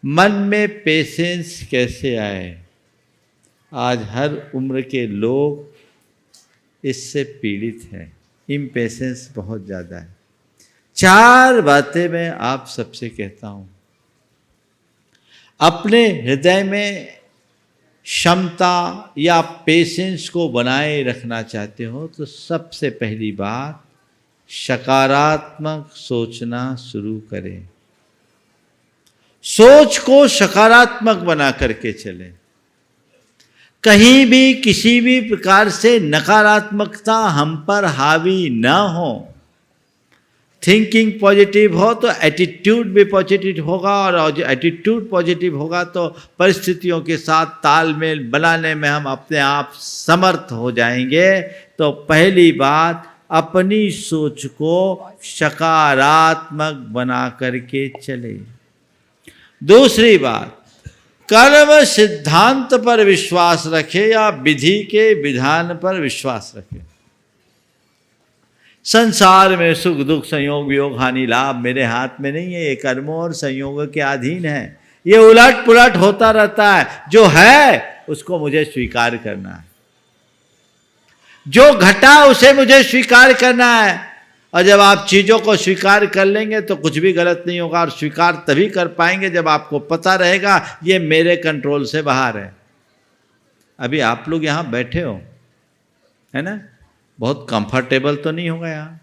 मन में पेशेंस कैसे आए? आज हर उम्र के लोग इससे पीड़ित हैं, इम्पेशेंस बहुत ज़्यादा है। 4 बातें मैं आप सबसे कहता हूँ। अपने हृदय में क्षमता या पेशेंस को बनाए रखना चाहते हो तो सबसे पहली बात, सकारात्मक सोचना शुरू करें। सोच को सकारात्मक बना करके चलें। कहीं भी किसी भी प्रकार से नकारात्मकता हम पर हावी न हो। थिंकिंग पॉजिटिव हो तो एटीट्यूड भी पॉजिटिव होगा, और एटीट्यूड पॉजिटिव होगा तो परिस्थितियों के साथ तालमेल बनाने में हम अपने आप समर्थ हो जाएंगे। तो पहली बात, अपनी सोच को सकारात्मक बना करके चले। दूसरी बात, कर्म सिद्धांत पर विश्वास रखे या विधि के विधान पर विश्वास रखे। संसार में सुख दुख संयोग वियोग हानि लाभ मेरे हाथ में नहीं है, ये कर्मों और संयोगों के अधीन है। ये उलट पुलट होता रहता है। जो है उसको मुझे स्वीकार करना है, जो घटा उसे मुझे स्वीकार करना है। और जब आप चीज़ों को स्वीकार कर लेंगे तो कुछ भी गलत नहीं होगा, और स्वीकार तभी कर पाएंगे जब आपको पता रहेगा ये मेरे कंट्रोल से बाहर है। अभी आप लोग यहाँ बैठे हो, है ना, बहुत कंफर्टेबल तो नहीं होगा यहाँ।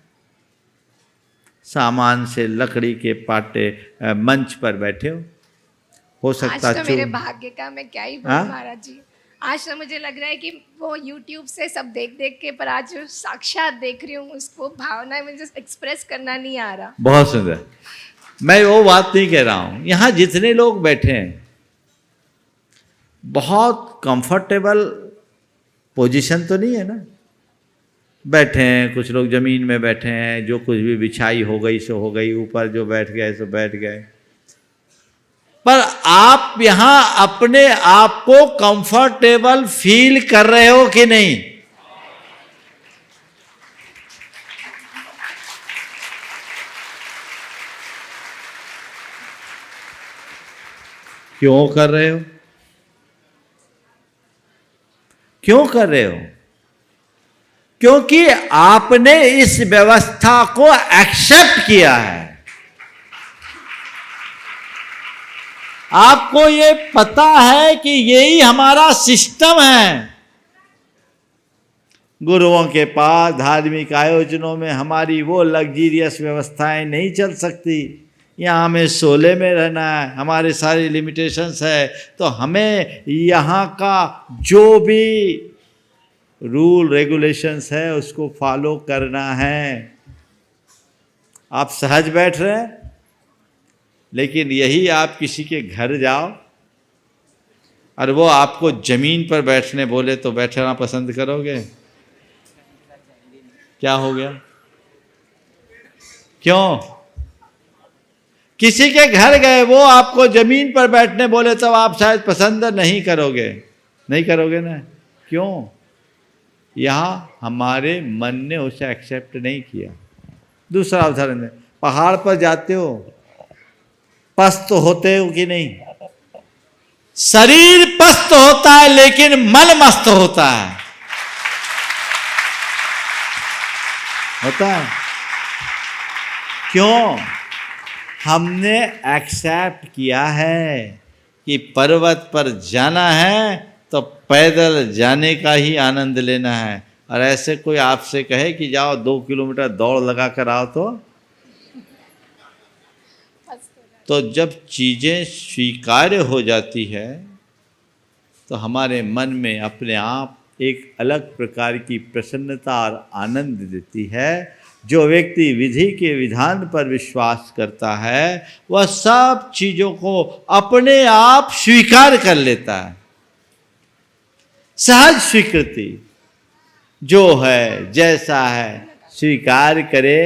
सामान से लकड़ी के पाटे मंच पर बैठे हो सकता आज तो मेरे भाग्य का मैं क्या ही बोलूं महाराज जी। आज तो मुझे लग रहा है कि वो YouTube से सब देख देख के, पर आज साक्षात देख रही हूँ, उसको भावना मुझे एक्सप्रेस करना नहीं आ रहा। बहुत सुंदर। मैं वो बात नहीं कह रहा हूँ। यहाँ जितने लोग बैठे हैं बहुत कंफर्टेबल पोजीशन तो नहीं है ना। बैठे हैं, कुछ लोग जमीन में बैठे हैं, जो कुछ भी बिछाई हो गई सो हो गई, ऊपर जो बैठ गए सो बैठ गए। पर आप यहां अपने आप को कंफर्टेबल फील कर रहे हो कि नहीं? क्यों कर रहे हो? क्यों कर रहे हो? क्योंकि आपने इस व्यवस्था को एक्सेप्ट किया है। आपको ये पता है कि यही हमारा सिस्टम है। गुरुओं के पास धार्मिक आयोजनों में हमारी वो लग्जीरियस व्यवस्थाएं नहीं चल सकती। यहाँ हमें शोले में रहना है, हमारे सारी लिमिटेशंस है। तो हमें यहाँ का जो भी रूल रेगुलेशंस है उसको फॉलो करना है। आप सहज बैठ रहे हैं, लेकिन यही आप किसी के घर जाओ और वो आपको जमीन पर बैठने बोले तो बैठना पसंद करोगे? क्या हो गया? क्यों? किसी के घर गए, वो आपको जमीन पर बैठने बोले तो आप शायद पसंद नहीं करोगे। नहीं करोगे ना? क्यों? यहाँ हमारे मन ने उसे एक्सेप्ट नहीं किया। दूसरा उदाहरण है, पहाड़ पर जाते हो, पस्त होते हो कि नहीं? शरीर पस्त होता है लेकिन मन मस्त होता है। होता है। क्यों? हमने एक्सेप्ट किया है कि पर्वत पर जाना है तो पैदल जाने का ही आनंद लेना है। और ऐसे कोई आपसे कहे कि जाओ 2 किलोमीटर दौड़ लगा कर आओ, तो जब चीज़ें स्वीकार्य हो जाती है तो हमारे मन में अपने आप एक अलग प्रकार की प्रसन्नता और आनंद देती है। जो व्यक्ति विधि के विधान पर विश्वास करता है वह सब चीज़ों को अपने आप स्वीकार कर लेता है। सहज स्वीकृति, जो है जैसा है स्वीकार करे,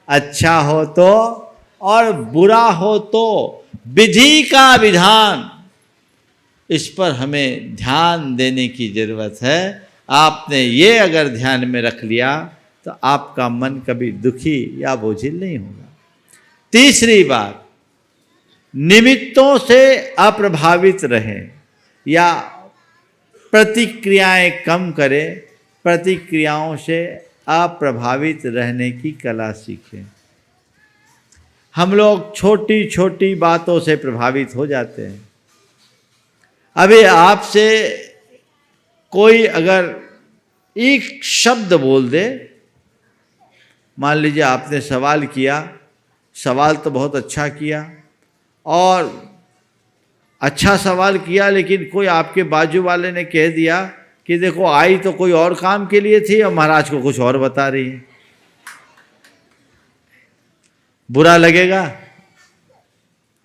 अच्छा हो तो और बुरा हो तो। विधि का विधान, इस पर हमें ध्यान देने की जरूरत है। आपने ये अगर ध्यान में रख लिया तो आपका मन कभी दुखी या बोझिल नहीं होगा। तीसरी बात, निमित्तों से अप्रभावित रहें या प्रतिक्रियाएं कम करें, प्रतिक्रियाओं से अप्रभावित रहने की कला सीखें। हम लोग छोटी छोटी बातों से प्रभावित हो जाते हैं। अभी आपसे कोई अगर एक शब्द बोल दे, मान लीजिए आपने सवाल किया, सवाल तो बहुत अच्छा किया और अच्छा सवाल किया, लेकिन कोई आपके बाजू वाले ने कह दिया कि देखो आई तो कोई और काम के लिए थी और महाराज को कुछ और बता रही है, बुरा लगेगा?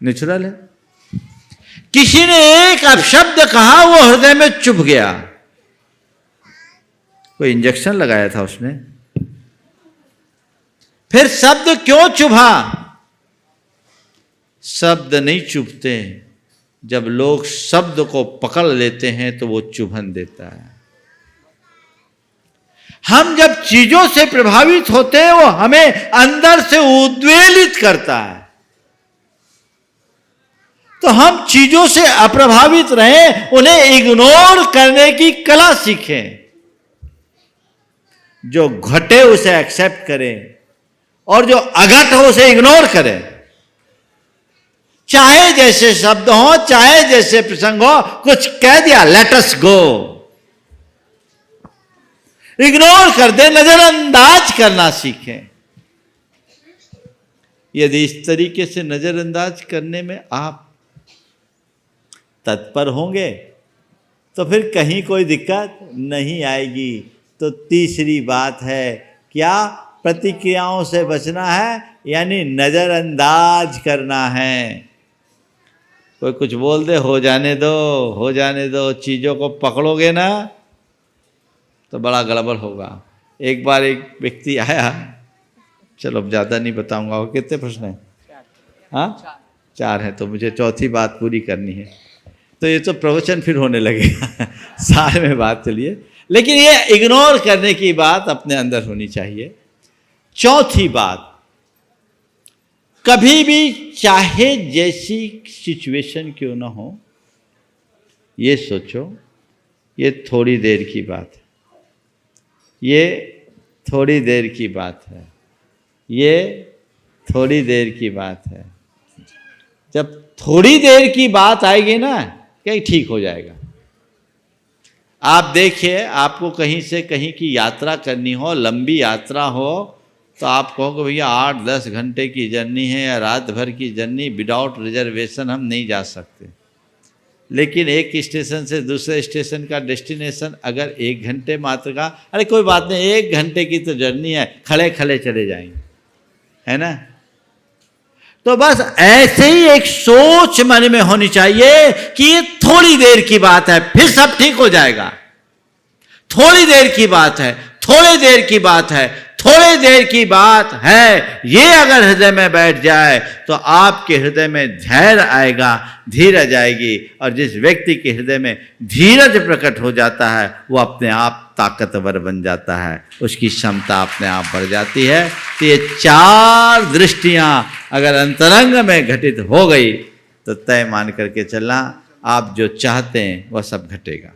नेचुरल है। किसी ने एक अपशब्द कहा, वो हृदय में चुभ गया, कोई इंजेक्शन लगाया था उसने, फिर शब्द क्यों चुभा? शब्द नहीं चुभते, जब लोग शब्द को पकड़ लेते हैं तो वो चुभन देता है। हम जब चीजों से प्रभावित होते हैं वो हमें अंदर से उद्वेलित करता है, तो हम चीजों से अप्रभावित रहें, उन्हें इग्नोर करने की कला सीखें। जो घटे उसे एक्सेप्ट करें और जो अघट हो उसे इग्नोर करें। चाहे जैसे शब्द हो, चाहे जैसे प्रसंग हो, कुछ कह दिया, लेट अस गो, इग्नोर कर दे, नजरअंदाज करना सीखें। यदि इस तरीके से नजरअंदाज करने में आप तत्पर होंगे तो फिर कहीं कोई दिक्कत नहीं आएगी। तो तीसरी बात है क्या? प्रतिक्रियाओं से बचना है, यानी नजरअंदाज करना है। कोई कुछ बोल दे, हो जाने दो, हो जाने दो, चीज़ों को पकड़ोगे ना तो बड़ा गड़बड़ होगा। एक बार एक व्यक्ति आया, चलो अब ज़्यादा नहीं बताऊंगा, वो कितने प्रश्न हैं? हाँ 4 हैं, तो मुझे चौथी बात पूरी करनी है, तो ये तो प्रवचन फिर होने लगेगा सारे में बात चलिए, लेकिन ये इग्नोर करने की बात अपने अंदर होनी चाहिए। चौथी बात, कभी भी चाहे जैसी सिचुएशन क्यों ना हो, ये सोचो ये थोड़ी देर की बात है, ये थोड़ी देर की बात है, ये थोड़ी देर की बात है। जब थोड़ी देर की बात आएगी ना, कहीं ठीक हो जाएगा। आप देखिए, आपको कहीं से कहीं की यात्रा करनी हो, लंबी यात्रा हो, तो आप कहोगे भैया 8-10 घंटे की जर्नी है या रात भर की जर्नी, विदाउट रिजर्वेशन हम नहीं जा सकते। लेकिन एक स्टेशन से दूसरे स्टेशन का डेस्टिनेशन अगर 1 घंटे मात्र का, अरे कोई बात नहीं, 1 घंटे की तो जर्नी है, खड़े खड़े चले जाएंगे, है ना? तो बस ऐसे ही एक सोच मन में होनी चाहिए कि ये थोड़ी देर की बात है, फिर सब ठीक हो जाएगा। थोड़ी देर की बात है, थोड़ी देर की बात है, थोड़ी देर की बात है, ये अगर हृदय में बैठ जाए तो आपके हृदय में धैर्य आएगा, धीरज आएगी, और जिस व्यक्ति के हृदय में धीरज प्रकट हो जाता है वो अपने आप ताकतवर बन जाता है, उसकी क्षमता अपने आप बढ़ जाती है। तो ये 4 दृष्टियां अगर अंतरंग में घटित हो गई तो तय मान करके चलना, आप जो चाहते हैं वह सब घटेगा।